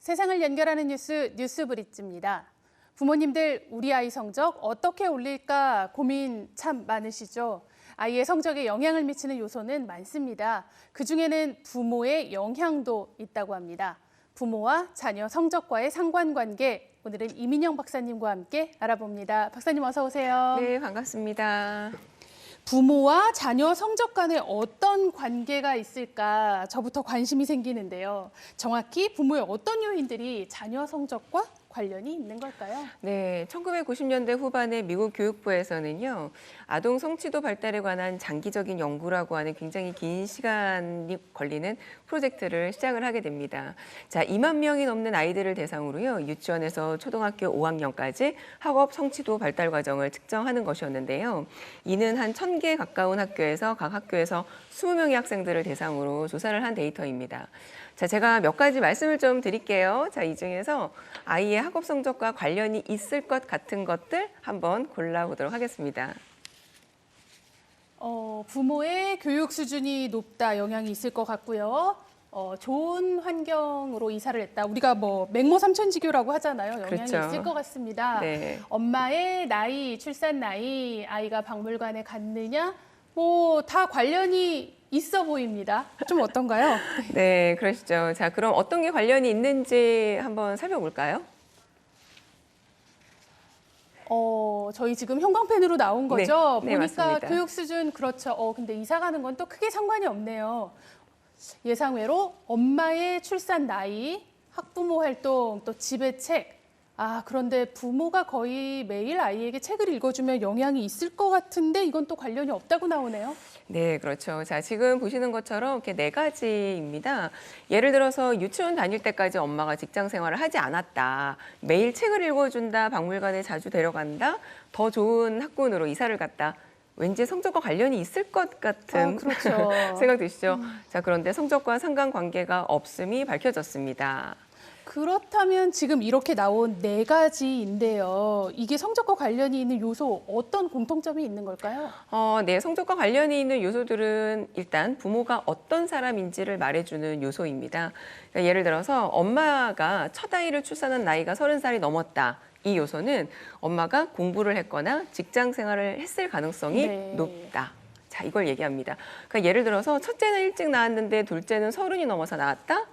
세상을 연결하는 뉴스 뉴스브릿지입니다. 부모님들 우리 아이 성적 어떻게 올릴까 고민 참 많으시죠? 아이의 성적에 영향을 미치는 요소는 많습니다. 그중에는 부모의 영향도 있다고 합니다. 부모와 자녀 성적과의 상관관계, 오늘은 이민영 박사님과 함께 알아봅니다. 박사님 어서 오세요. 네, 반갑습니다. 부모와 자녀 성적 간에 어떤 관계가 있을까 저부터 관심이 생기는데요. 정확히 부모의 어떤 요인들이 자녀 성적과 관련이 있는 걸까요? 네, 1990년대 후반에 미국 교육부에서는요, 아동 성취도 발달에 관한 장기적인 연구라고 하는 굉장히 긴 시간이 걸리는 프로젝트를 시작을 하게 됩니다. 자, 2만 명이 넘는 아이들을 대상으로요, 유치원에서 초등학교 5학년까지 학업 성취도 발달 과정을 측정하는 것이었는데요. 이는 한 1,000개 가까운 학교에서 각 학교에서 20명의 학생들을 대상으로 조사를 한 데이터입니다. 자, 제가 몇 가지 말씀을 좀 드릴게요. 자, 이 중에서 아이의 학업 성적과 관련이 있을 것 같은 것들 한번 골라보도록 하겠습니다. 부모의 교육 수준이 높다 영향이 있을 것 같고요. 좋은 환경으로 이사를 했다. 우리가 맹모삼천지교라고 하잖아요. 영향이 그렇죠. 있을 것 같습니다. 네. 엄마의 나이, 출산 나이, 아이가 박물관에 갔느냐, 다 관련이 있어 보입니다. 좀 어떤가요? 네, 그러시죠. 자, 그럼 어떤 게 관련이 있는지 한번 살펴볼까요? 저희 지금 형광펜으로 나온 거죠? 네, 보니까 맞습니다. 교육 수준 그렇죠. 근데 이사 가는 건 또 크게 상관이 없네요. 예상외로 엄마의 출산 나이, 학부모 활동, 또 집의 책. 그런데 부모가 거의 매일 아이에게 책을 읽어주면 영향이 있을 것 같은데 이건 또 관련이 없다고 나오네요. 네, 그렇죠. 자, 지금 보시는 것처럼 이렇게 4가지입니다. 예를 들어서 유치원 다닐 때까지 엄마가 직장 생활을 하지 않았다. 매일 책을 읽어준다. 박물관에 자주 데려간다. 더 좋은 학군으로 이사를 갔다. 왠지 성적과 관련이 있을 것 같은 그렇죠. 생각 드시죠? 자, 그런데 성적과 상관관계가 없음이 밝혀졌습니다. 그렇다면 지금 이렇게 나온 4가지인데요. 이게 성적과 관련이 있는 요소 어떤 공통점이 있는 걸까요? 네, 성적과 관련이 있는 요소들은 일단 부모가 어떤 사람인지를 말해주는 요소입니다. 그러니까 예를 들어서 엄마가 첫 아이를 출산한 나이가 30살이 넘었다. 이 요소는 엄마가 공부를 했거나 직장 생활을 했을 가능성이 높다. 자, 이걸 얘기합니다. 그러니까 예를 들어서 첫째는 일찍 낳았는데 둘째는 30이 넘어서 낳았다?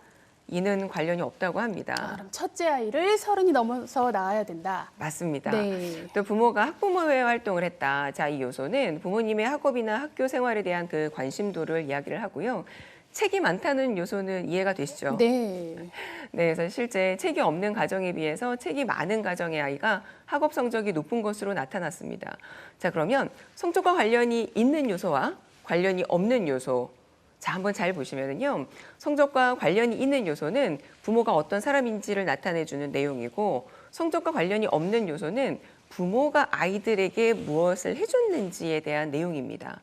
이는 관련이 없다고 합니다. 그럼 첫째 아이를 30이 넘어서 낳아야 된다. 맞습니다. 네. 또 부모가 학부모회 활동을 했다. 자, 이 요소는 부모님의 학업이나 학교 생활에 대한 그 관심도를 이야기를 하고요. 책이 많다는 요소는 이해가 되시죠? 네. 네, 그래서 실제 책이 없는 가정에 비해서 책이 많은 가정의 아이가 학업 성적이 높은 것으로 나타났습니다. 자, 그러면 성적과 관련이 있는 요소와 관련이 없는 요소. 자, 한번 잘 보시면은요. 성적과 관련이 있는 요소는 부모가 어떤 사람인지를 나타내주는 내용이고 성적과 관련이 없는 요소는 부모가 아이들에게 무엇을 해줬는지에 대한 내용입니다.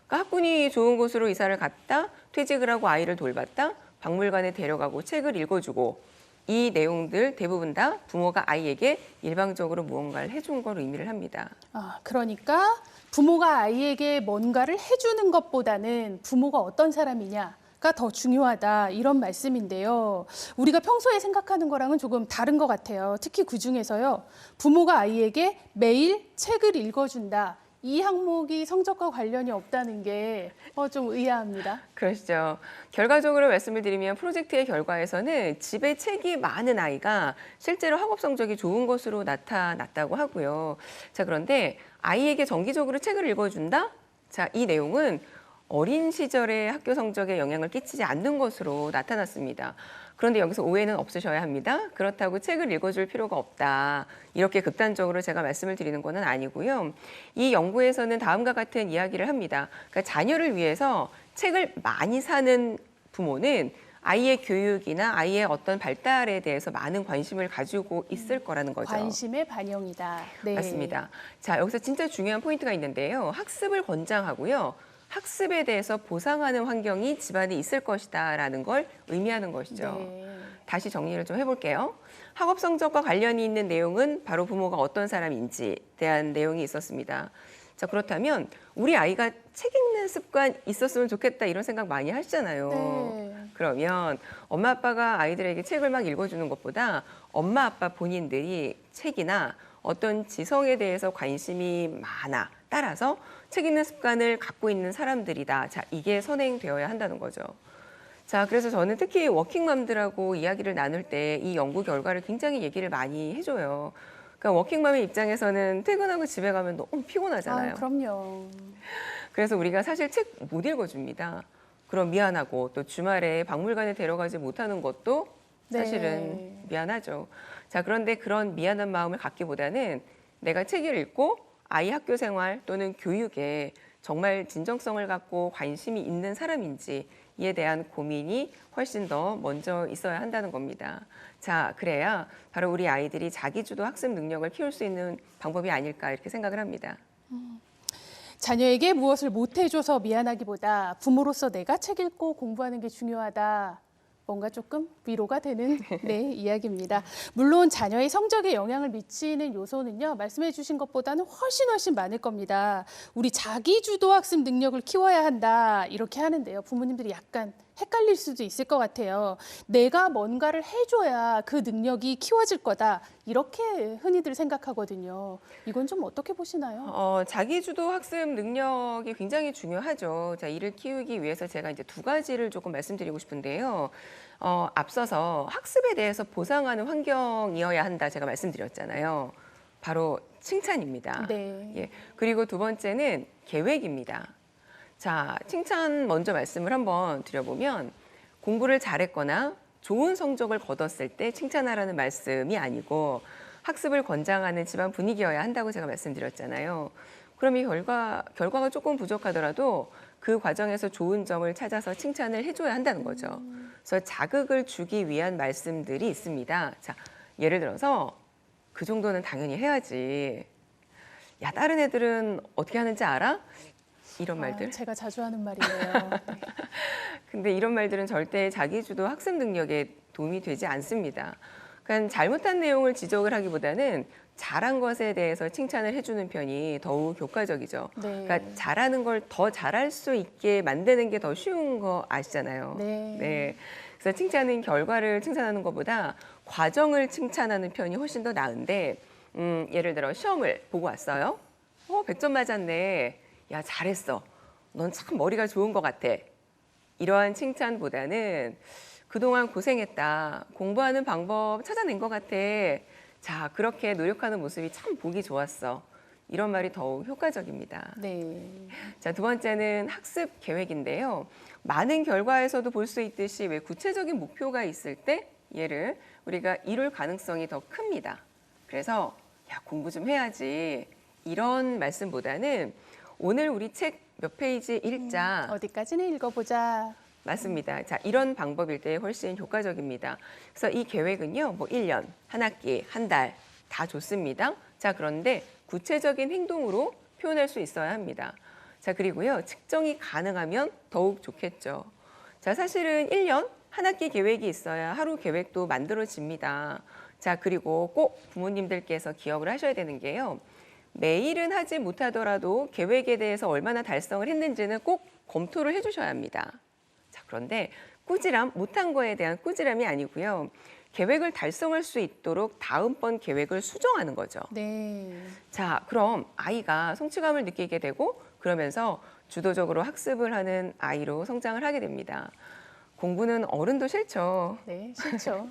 그러니까 학군이 좋은 곳으로 이사를 갔다, 퇴직을 하고 아이를 돌봤다, 박물관에 데려가고 책을 읽어주고 이 내용들 대부분 다 부모가 아이에게 일방적으로 무언가를 해준 걸 의미를 합니다. 그러니까 부모가 아이에게 뭔가를 해주는 것보다는 부모가 어떤 사람이냐가 더 중요하다 이런 말씀인데요. 우리가 평소에 생각하는 거랑은 조금 다른 것 같아요. 특히 그중에서요. 부모가 아이에게 매일 책을 읽어준다. 이 항목이 성적과 관련이 없다는 게 좀 의아합니다. 그러시죠. 결과적으로 말씀을 드리면 프로젝트의 결과에서는 집에 책이 많은 아이가 실제로 학업 성적이 좋은 것으로 나타났다고 하고요. 자, 그런데 아이에게 정기적으로 책을 읽어준다? 자, 이 내용은 어린 시절의 학교 성적에 영향을 끼치지 않는 것으로 나타났습니다. 그런데 여기서 오해는 없으셔야 합니다. 그렇다고 책을 읽어줄 필요가 없다. 이렇게 극단적으로 제가 말씀을 드리는 것은 아니고요. 이 연구에서는 다음과 같은 이야기를 합니다. 그러니까 자녀를 위해서 책을 많이 사는 부모는 아이의 교육이나 아이의 어떤 발달에 대해서 많은 관심을 가지고 있을 거라는 거죠. 관심의 반영이다. 네. 맞습니다. 자, 여기서 진짜 중요한 포인트가 있는데요. 학습을 권장하고요. 학습에 대해서 보상하는 환경이 집안에 있을 것이다라는 걸 의미하는 것이죠. 네. 다시 정리를 좀 해볼게요. 학업 성적과 관련이 있는 내용은 바로 부모가 어떤 사람인지에 대한 내용이 있었습니다. 자, 그렇다면 우리 아이가 책 읽는 습관 있었으면 좋겠다 이런 생각 많이 하시잖아요. 네. 그러면 엄마 아빠가 아이들에게 책을 막 읽어주는 것보다 엄마 아빠 본인들이 책이나 어떤 지성에 대해서 관심이 많아. 따라서 책 읽는 습관을 갖고 있는 사람들이다. 자, 이게 선행되어야 한다는 거죠. 자, 그래서 저는 특히 워킹맘들하고 이야기를 나눌 때 이 연구 결과를 굉장히 얘기를 많이 해줘요. 그러니까 워킹맘의 입장에서는 퇴근하고 집에 가면 너무 피곤하잖아요. 아, 그럼요. 그래서 우리가 사실 책 못 읽어줍니다. 그럼 미안하고 또 주말에 박물관에 데려가지 못하는 것도 사실은 네. 미안하죠. 자, 그런데 그런 미안한 마음을 갖기보다는 내가 책을 읽고 아이 학교 생활 또는 교육에 정말 진정성을 갖고 관심이 있는 사람인지 이에 대한 고민이 훨씬 더 먼저 있어야 한다는 겁니다. 자, 그래야 바로 우리 아이들이 자기주도 학습 능력을 키울 수 있는 방법이 아닐까 이렇게 생각을 합니다. 자녀에게 무엇을 못 해줘서 미안하기보다 부모로서 내가 책 읽고 공부하는 게 중요하다. 뭔가 조금 위로가 되는 네, 이야기입니다. 물론 자녀의 성적에 영향을 미치는 요소는요. 말씀해 주신 것보다는 훨씬 많을 겁니다. 우리 자기주도 학습 능력을 키워야 한다. 이렇게 하는데요. 부모님들이 약간 헷갈릴 수도 있을 것 같아요. 내가 뭔가를 해줘야 그 능력이 키워질 거다. 이렇게 흔히들 생각하거든요. 이건 좀 어떻게 보시나요? 자기주도 학습 능력이 굉장히 중요하죠. 자, 이를 키우기 위해서 제가 이제 두 가지를 조금 말씀드리고 싶은데요. 앞서서 학습에 대해서 보상하는 환경이어야 한다 제가 말씀드렸잖아요. 바로 칭찬입니다. 네. 예. 그리고 두 번째는 계획입니다. 자, 칭찬 먼저 말씀을 한번 드려보면 공부를 잘했거나 좋은 성적을 거뒀을 때 칭찬하라는 말씀이 아니고 학습을 권장하는 집안 분위기여야 한다고 제가 말씀드렸잖아요. 그럼 이 결과가 조금 부족하더라도 그 과정에서 좋은 점을 찾아서 칭찬을 해줘야 한다는 거죠. 그래서 자극을 주기 위한 말씀들이 있습니다. 자, 예를 들어서 그 정도는 당연히 해야지. 야, 다른 애들은 어떻게 하는지 알아? 이런 말들. 제가 자주 하는 말이에요. 네. 근데 이런 말들은 절대 자기주도 학습 능력에 도움이 되지 않습니다. 그러니까 잘못한 내용을 지적을 하기보다는 잘한 것에 대해서 칭찬을 해주는 편이 더욱 효과적이죠. 네. 그러니까 잘하는 걸 더 잘할 수 있게 만드는 게 더 쉬운 거 아시잖아요. 네. 그래서 칭찬은 결과를 칭찬하는 것보다 과정을 칭찬하는 편이 훨씬 더 나은데, 예를 들어 시험을 보고 왔어요. 100점 맞았네. 야, 잘했어. 넌 참 머리가 좋은 것 같아. 이러한 칭찬보다는 그동안 고생했다. 공부하는 방법 찾아낸 것 같아. 자, 그렇게 노력하는 모습이 참 보기 좋았어. 이런 말이 더욱 효과적입니다. 네. 자, 두 번째는 학습 계획인데요. 많은 결과에서도 볼 수 있듯이 왜 구체적인 목표가 있을 때 얘를 우리가 이룰 가능성이 더 큽니다. 그래서 야, 공부 좀 해야지. 이런 말씀보다는 오늘 우리 책 몇 페이지 읽자. 어디까지는 읽어보자. 맞습니다. 자, 이런 방법일 때 훨씬 효과적입니다. 그래서 이 계획은요, 뭐 1년, 한 학기, 한 달 다 좋습니다. 자, 그런데 구체적인 행동으로 표현할 수 있어야 합니다. 자, 그리고요, 측정이 가능하면 더욱 좋겠죠. 자, 사실은 1년, 한 학기 계획이 있어야 하루 계획도 만들어집니다. 자, 그리고 꼭 부모님들께서 기억을 하셔야 되는 게요. 매일은 하지 못하더라도 계획에 대해서 얼마나 달성을 했는지는 꼭 검토를 해주셔야 합니다. 자, 그런데 꾸지람, 못한 거에 대한 꾸지람이 아니고요. 계획을 달성할 수 있도록 다음번 계획을 수정하는 거죠. 네. 자, 그럼 아이가 성취감을 느끼게 되고 그러면서 주도적으로 학습을 하는 아이로 성장을 하게 됩니다. 공부는 어른도 싫죠. 네, 싫죠.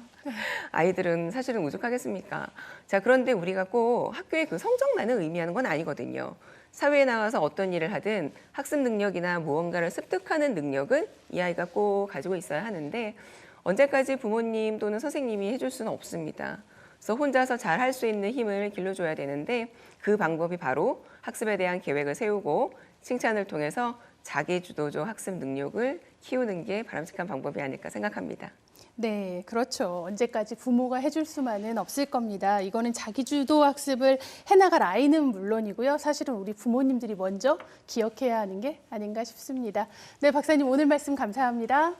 아이들은 사실은 오죽하겠습니까? 자, 그런데 우리가 꼭 학교의 그 성적만을 의미하는 건 아니거든요. 사회에 나가서 어떤 일을 하든 학습 능력이나 무언가를 습득하는 능력은 이 아이가 꼭 가지고 있어야 하는데 언제까지 부모님 또는 선생님이 해줄 수는 없습니다. 그래서 혼자서 잘 할 수 있는 힘을 길러줘야 되는데 그 방법이 바로 학습에 대한 계획을 세우고 칭찬을 통해서 자기주도적 학습 능력을 키우는 게 바람직한 방법이 아닐까 생각합니다. 네, 그렇죠. 언제까지 부모가 해줄 수만은 없을 겁니다. 이거는 자기주도 학습을 해나갈 아이는 물론이고요. 사실은 우리 부모님들이 먼저 기억해야 하는 게 아닌가 싶습니다. 네, 박사님 오늘 말씀 감사합니다.